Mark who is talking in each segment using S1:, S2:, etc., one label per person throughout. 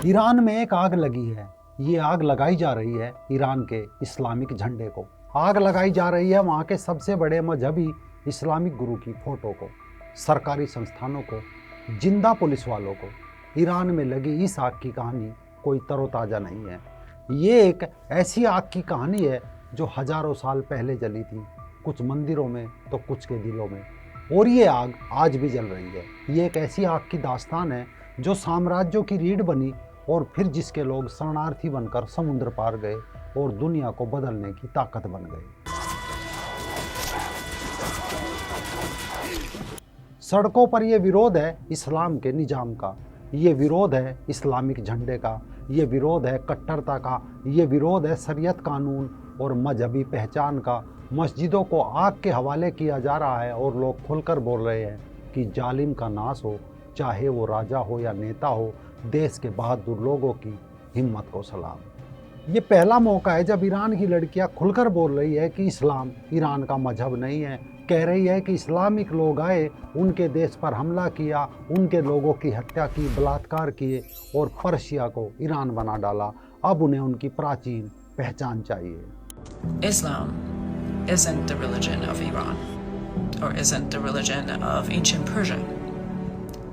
S1: Iran में एक आग लगी है। ये आग लगाई जा रही है ईरान के इस्लामिक झंडे को। आग लगाई जा रही है वहाँ के सबसे बड़े मजहबी इस्लामिक गुरु की फोटो को, सरकारी संस्थानों को, जिंदा पुलिस वालों को। ईरान में लगी इस आग की कहानी कोई तरोताज़ा नहीं है। ये एक ऐसी आग की कहानी है जो हजारों साल पहले जली थी, कुछ मंदिरों में तो कुछ के दिलों में, और ये आग आज भी जल रही है। ये एक ऐसी आग की दास्तान है जो साम्राज्यों की रीढ़ बनी और फिर जिसके लोग शरणार्थी बनकर समुद्र पार गए और दुनिया को बदलने की ताकत बन गए। सड़कों पर यह विरोध है इस्लाम के निजाम का, ये विरोध है इस्लामिक झंडे का, ये विरोध है कट्टरता का, ये विरोध है शरीयत कानून और मजहबी पहचान का। मस्जिदों को आग के हवाले किया जा रहा है और लोग खुलकर बोल रहे हैं कि जालिम का नाश हो, चाहे वो राजा हो या नेता हो। देश के बहादुर लोगों की हिम्मत को सलाम। ये पहला मौका है जब ईरान की लड़कियां खुलकर बोल रही है कि इस्लाम ईरान का मजहब नहीं है। कह रही है कि इस्लामिक लोग आए, उनके देश पर हमला किया, उनके लोगों की हत्या की, बलात्कार किए और पर्शिया को ईरान बना डाला। अब उन्हें उनकी प्राचीन पहचान चाहिए।
S2: Islam isn't the religion of Iran or isn't the religion of ancient Persia.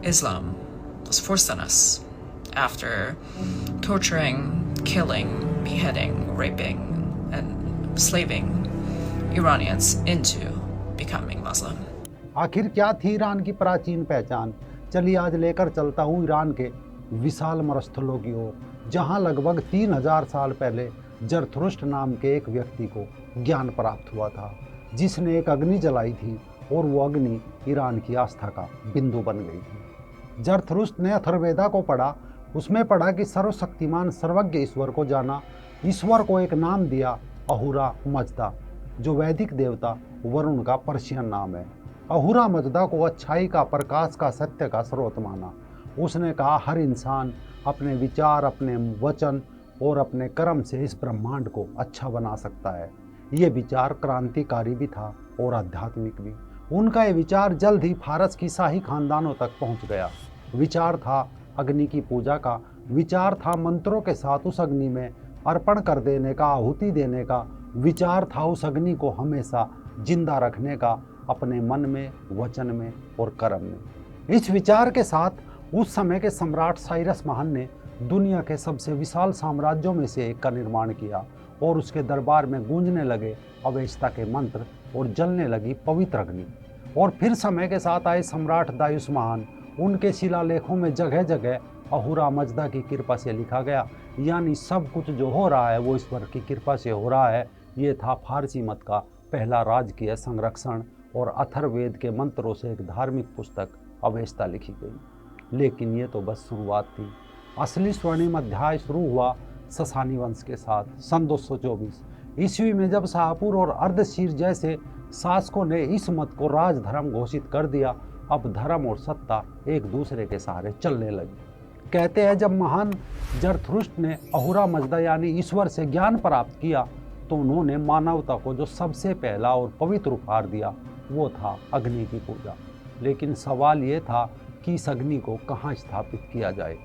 S2: Islam was forced on us after torturing, killing, beheading, raping, and slaving Iranians into becoming Muslim.
S1: आखिर क्या थी ईरान की प्राचीन पहचान? चलिए आज लेकर चलता हूँ ईरान के विशाल मरुस्थलों की ओर, जहाँ लगभग 3000 साल पहले जरथुरुष्ट नाम के एक व्यक्ति को ज्ञान प्राप्त हुआ था, जिसने एक अग्नि जलाई थी और वो अग्नि ईरान की आस्था का बिंदु बन गई थी। जरथुरुष्ट ने अथर्ववेदा को पढ़ा, उसमें पढ़ा कि सर्वशक्तिमान सर्वज्ञ ईश्वर को जाना, ईश्वर को एक नाम दिया अहुरा मजदा, जो वैदिक देवता वरुण का पर्शियन नाम है। अहुरा मजदा को अच्छाई का, प्रकाश का, सत्य का स्रोत माना। उसने कहा हर इंसान अपने विचार, अपने वचन और अपने कर्म से इस ब्रह्मांड को अच्छा बना सकता है। ये विचार क्रांतिकारी भी था और आध्यात्मिक भी। उनका ये विचार जल्द ही फारस की शाही खानदानों तक पहुंच गया। विचार था अग्नि की पूजा का, विचार था मंत्रों के साथ उस अग्नि में अर्पण कर देने का, आहुति देने का। विचार था उस अग्नि को हमेशा जिंदा रखने का, अपने मन में, वचन में और कर्म में। इस विचार के साथ उस समय के सम्राट साइरस महान ने दुनिया के सबसे विशाल साम्राज्यों में से एक का निर्माण किया और उसके दरबार में गूंजने लगे अवेस्ता के मंत्र और जलने लगी पवित्र अग्नि। और फिर समय के साथ आए सम्राट दायूस महान, उनके शिलालेखों में जगह जगह अहुरा मजदा की कृपा से लिखा गया, यानी सब कुछ जो हो रहा है वो ईश्वर की कृपा से हो रहा है। ये था फारसी मत का पहला राजकीय संरक्षण और अथर्ववेद के मंत्रों से एक धार्मिक पुस्तक अवेस्ता लिखी गई। लेकिन ये तो बस शुरुआत थी। असली स्वर्णिम अध्याय शुरू हुआ ससानी वंश के साथ सन 224 ईस्वी में, जब शाहपुर और अर्धशीर जैसे शासकों ने इस मत को राजधर्म घोषित कर दिया। अब धर्म और सत्ता एक दूसरे के सहारे चलने लगी। कहते हैं जब महान जरथुरुष्ट ने अहुरा मजदा यानी ईश्वर से ज्ञान प्राप्त किया तो उन्होंने मानवता को जो सबसे पहला और पवित्र उपहार दिया वो था अग्नि की पूजा। लेकिन सवाल ये था कि इस अग्नि को कहाँ स्थापित किया जाए।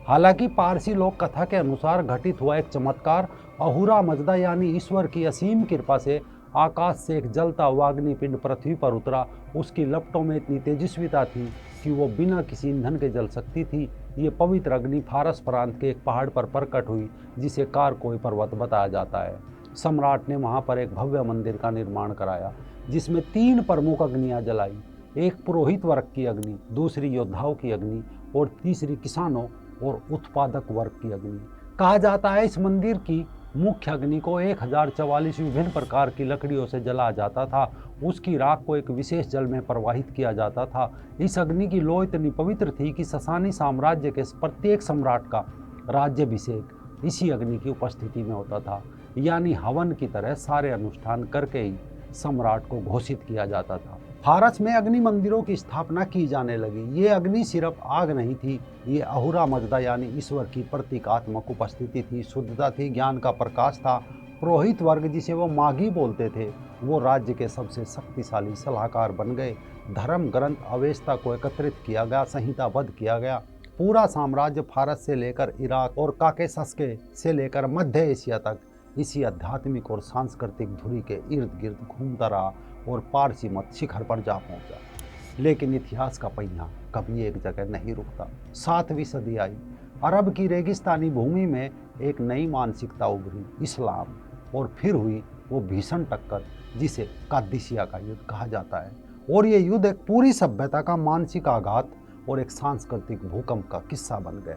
S1: हालांकि पारसी लोक कथा के अनुसार घटित हुआ एक चमत्कार, अहुरा मजदा यानी ईश्वर की असीम कृपा से आकाश से एक जलता हुआ अग्निपिंड पृथ्वी पर उतरा। उसकी लपटों में इतनी तेजस्विता थी कि वो बिना किसी ईंधन के जल सकती थी। ये पवित्र अग्नि फारस प्रांत के एक पहाड़ पर प्रकट हुई, जिसे कारकोई पर्वत बताया जाता है। सम्राट ने वहाँ पर एक भव्य मंदिर का निर्माण कराया, जिसमें 3 प्रमुख अग्नियाँ जलाई। एक पुरोहित वर्ग की अग्नि, दूसरी योद्धाओं की अग्नि और तीसरी किसानों और उत्पादक वर्ग की अग्नि। कहा जाता है इस मंदिर की मुख्य अग्नि को 1044 विभिन्न प्रकार की लकड़ियों से जलाया जाता था। उसकी राख को एक विशेष जल में प्रवाहित किया जाता था। इस अग्नि की लौ इतनी पवित्र थी कि ससानी साम्राज्य के प्रत्येक सम्राट का राज्याभिषेक इसी अग्नि की उपस्थिति में होता था, यानी हवन की तरह सारे अनुष्ठान करके ही सम्राट को घोषित किया जाता था। फारस में अग्नि मंदिरों की स्थापना की जाने लगी। ये अग्नि सिर्फ आग नहीं थी, ये अहुरा मजदा यानी ईश्वर की प्रतीकात्मक उपस्थिति थी, शुद्धता थी, ज्ञान का प्रकाश था। पुरोहित वर्ग, जिसे वो मागी बोलते थे, वो राज्य के सबसे शक्तिशाली सलाहकार बन गए। धर्म ग्रंथ अवेस्ता को एकत्रित किया गया, संहिताबद्ध किया गया। पूरा साम्राज्य फारस से लेकर इराक और काकेशस के से लेकर मध्य एशिया तक इसी आध्यात्मिक और सांस्कृतिक धुरी के इर्द गिर्द घूमता रहा और पारसी मत शिखर पर जा पहुंचा। लेकिन इतिहास का पहिया कभी एक जगह नहीं रुकता। 7वीं सदी आई। अरब की रेगिस्तानी भूमि में एक नई मानसिकता उभरी, इस्लाम। और फिर हुई वो भीषण टक्कर जिसे कादिसिया का युद्ध कहा जाता है। और ये युद्ध एक पूरी सभ्यता का मानसिक आघात और एक सांस्कृतिक भूकंप का किस्सा बन गया।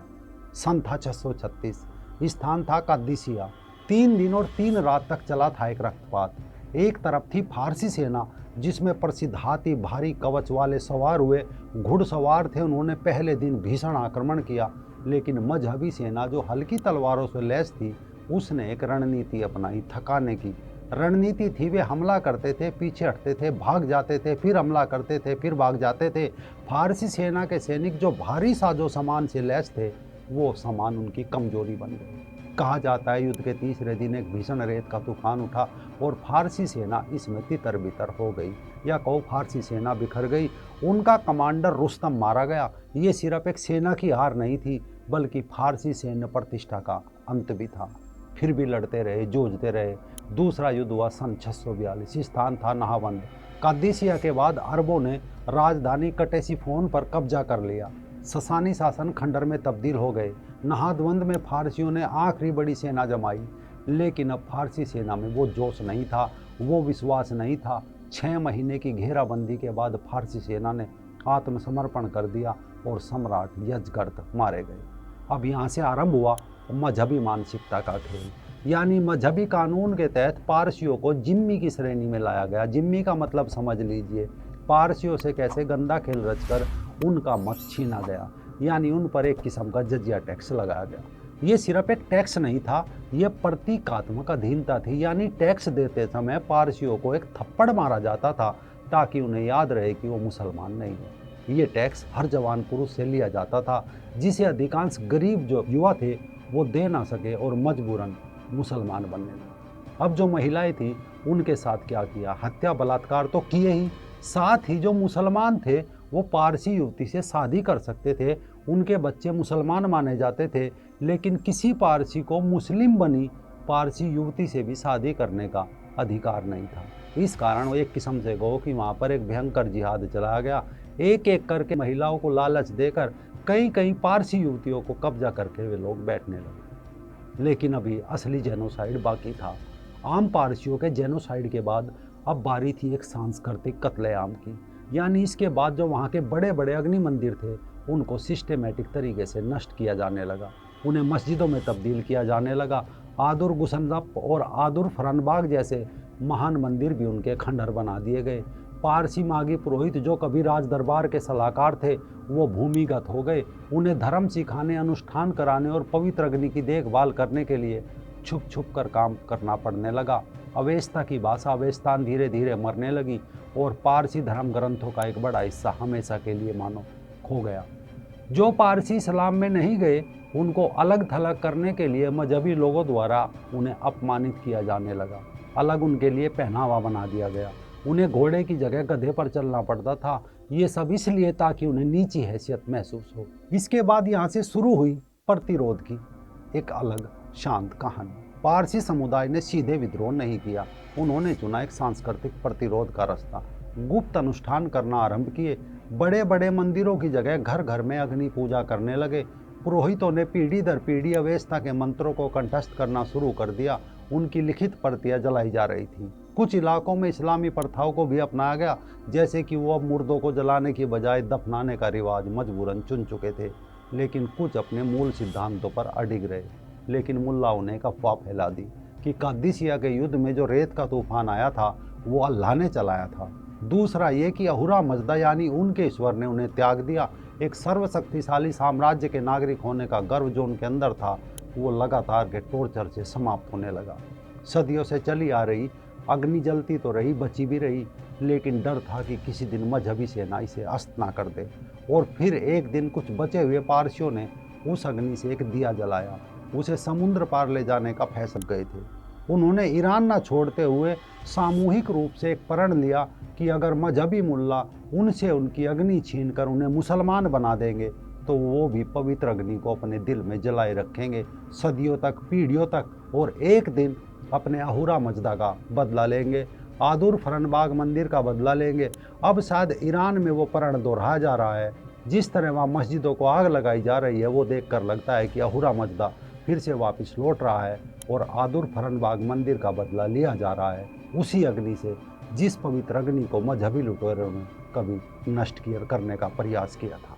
S1: सन था 636। स्थान था कादिसिया। 3 दिन और 3 रात तक चला था एक रक्तपात। एक तरफ थी फारसी सेना जिसमें प्रसिद्ध हाथी भारी कवच वाले सवार हुए घुड़सवार थे। उन्होंने पहले दिन भीषण आक्रमण किया। लेकिन मजहबी सेना जो हल्की तलवारों से लैस थी उसने एक रणनीति अपनाई थकाने की। रणनीति थी वे हमला करते थे, पीछे हटते थे, भाग जाते थे, फिर हमला करते थे, फिर भाग जाते थे। फारसी सेना के सैनिक जो भारी साजो सामान से लैस थे वो सामान उनकी कमजोरी बन गए। कहा जाता है युद्ध के तीसरे दिन एक भीषण रेत का तूफान उठा और फारसी सेना इसमें तितर बितर हो गई, या कहो फारसी सेना बिखर गई। उनका कमांडर रुस्तम मारा गया। ये सिर्फ एक सेना की हार नहीं थी बल्कि फारसी सैन्य प्रतिष्ठा का अंत भी था। फिर भी लड़ते रहे, जूझते रहे। दूसरा युद्ध हुआ सन 642। स्थान था नहावंद। कादिसिया के बाद अरबों ने राजधानी कटेसिफोन पर कब्जा कर लिया। ससानी शासन खंडर में तब्दील हो गए। नहादवंद में फारसियों ने आखिरी बड़ी सेना जमाई। लेकिन अब फारसी सेना में वो जोश नहीं था, वो विश्वास नहीं था। 6 महीने की घेराबंदी के बाद फारसी सेना ने आत्मसमर्पण कर दिया और सम्राट यजगर्द मारे गए। अब यहाँ से आरंभ हुआ मजहबी मानसिकता का खेल। यानी मजहबी कानून के तहत पारसियों को जिम्मी की श्रेणी में लाया गया। जिम्मी का मतलब समझ लीजिए, पारसियों से कैसे गंदा खेल रचकर उनका मत छीना गया। यानी उन पर एक किस्म का जजिया टैक्स लगाया गया। ये सिर्फ एक टैक्स नहीं था, ये प्रतीकात्मक अधीनता थी। यानी टैक्स देते समय पारसियों को एक थप्पड़ मारा जाता था ताकि उन्हें याद रहे कि वो मुसलमान नहीं है। ये टैक्स हर जवान पुरुष से लिया जाता था जिसे अधिकांश गरीब जो युवा थे वो दे ना सके और मजबूरन मुसलमान बनने लगे। अब जो महिलाएं थी उनके साथ क्या किया? हत्या बलात्कार तो किए ही, साथ ही जो मुसलमान थे वो पारसी युवती से शादी कर सकते थे। उनके बच्चे मुसलमान माने जाते थे। लेकिन किसी पारसी को मुस्लिम बनी पारसी युवती से भी शादी करने का अधिकार नहीं था। इस कारण वो एक किस्म से कहो कि वहाँ पर एक भयंकर जिहाद चलाया गया। एक एक करके महिलाओं को लालच देकर कई कई पारसी युवतियों को कब्जा करके वे लोग बैठने लगे। लेकिन अभी असली जेनोसाइड बाकी था। आम पारसियों के जेनोसाइड के बाद अब बारी थी एक सांस्कृतिक कत्लेआम की। यानी इसके बाद जो वहाँ के बड़े बड़े अग्नि मंदिर थे उनको सिस्टेमेटिक तरीके से नष्ट किया जाने लगा। उन्हें मस्जिदों में तब्दील किया जाने लगा। आदुर गुसनजप और आदुर फरनबाग जैसे महान मंदिर भी उनके खंडहर बना दिए गए। पारसी मागी पुरोहित जो कभी राज दरबार के सलाहकार थे वो भूमिगत हो गए। उन्हें धर्म सिखाने, अनुष्ठान कराने और पवित्र अग्नि की देखभाल करने के लिए छुप छुप कर काम करना पड़ने लगा। अवेस्ता की भाषा अवेस्तान धीरे धीरे मरने लगी और पारसी धर्म ग्रंथों का एक बड़ा हिस्सा हमेशा के लिए मानो खो गया। जो पारसी इस्लाम में नहीं गए उनको अलग थलग करने के लिए मजहबी लोगों द्वारा उन्हें अपमानित किया जाने लगा। अलग उनके लिए पहनावा बना दिया गया। उन्हें घोड़े की जगह गधे पर चलना पड़ता था। ये सब इसलिए ताकि उन्हें नीची हैसियत महसूस हो। इसके बाद यहाँ से शुरू हुई प्रतिरोध की एक अलग शांत कहानी। पारसी समुदाय ने सीधे विद्रोह नहीं किया। उन्होंने चुना एक सांस्कृतिक प्रतिरोध का रास्ता। गुप्त अनुष्ठान करना आरंभ किए। बड़े बड़े मंदिरों की जगह घर घर में अग्नि पूजा करने लगे। पुरोहितों ने पीढ़ी दर पीढ़ी अवेस्ता के मंत्रों को कंठस्थ करना शुरू कर दिया। उनकी लिखित प्रतियां जलाई जा रही थी। कुछ इलाकों में इस्लामी प्रथाओं को भी अपनाया गया, जैसे कि वो अब मुर्दों को जलाने की बजाय दफनाने का रिवाज मजबूरन चुन चुके थे। लेकिन कुछ अपने मूल सिद्धांतों पर अडिग रहे। लेकिन मुल्लाओं ने एक अफवाह फैला दी कि कादिसिया के युद्ध में जो रेत का तूफान आया था वो अल्लाह ने चलाया था। दूसरा ये कि अहुरा मजदा यानी उनके ईश्वर ने उन्हें त्याग दिया। एक सर्वशक्तिशाली साम्राज्य के नागरिक होने का गर्व जो उनके अंदर था वो लगातार के टॉर्चर से समाप्त होने लगा। सदियों से चली आ रही अग्नि जलती तो रही, बची भी रही, लेकिन डर था कि किसी दिन मजहबी सेना इसे अस्त ना कर दे। और फिर एक दिन कुछ बचे हुए पारसियों ने उस अग्नि से एक दिया जलाया। उसे समुद्र पार ले जाने का फैसला गए थे। उन्होंने ईरान ना छोड़ते हुए सामूहिक रूप से एक प्रण लिया कि अगर मजहबी मुल्ला उनसे उनकी अग्नि छीनकर उन्हें मुसलमान बना देंगे तो वो भी पवित्र अग्नि को अपने दिल में जलाए रखेंगे सदियों तक, पीढ़ियों तक, और एक दिन अपने अहूरा मजदा का बदला लेंगे, आदुर फरनबाग मंदिर का बदला लेंगे। अब शायद ईरान में वो प्रण दोहराया जा रहा है। जिस तरह वहाँ मस्जिदों को आग लगाई जा रही है, वो देखकर लगता है कि अहूरा मजदा फिर से वापस लौट रहा है और आदुर फरनबाग मंदिर का बदला लिया जा रहा है उसी अग्नि से, जिस पवित्र अग्नि को मजहबी लुटेरों ने कभी नष्ट करने का प्रयास किया था।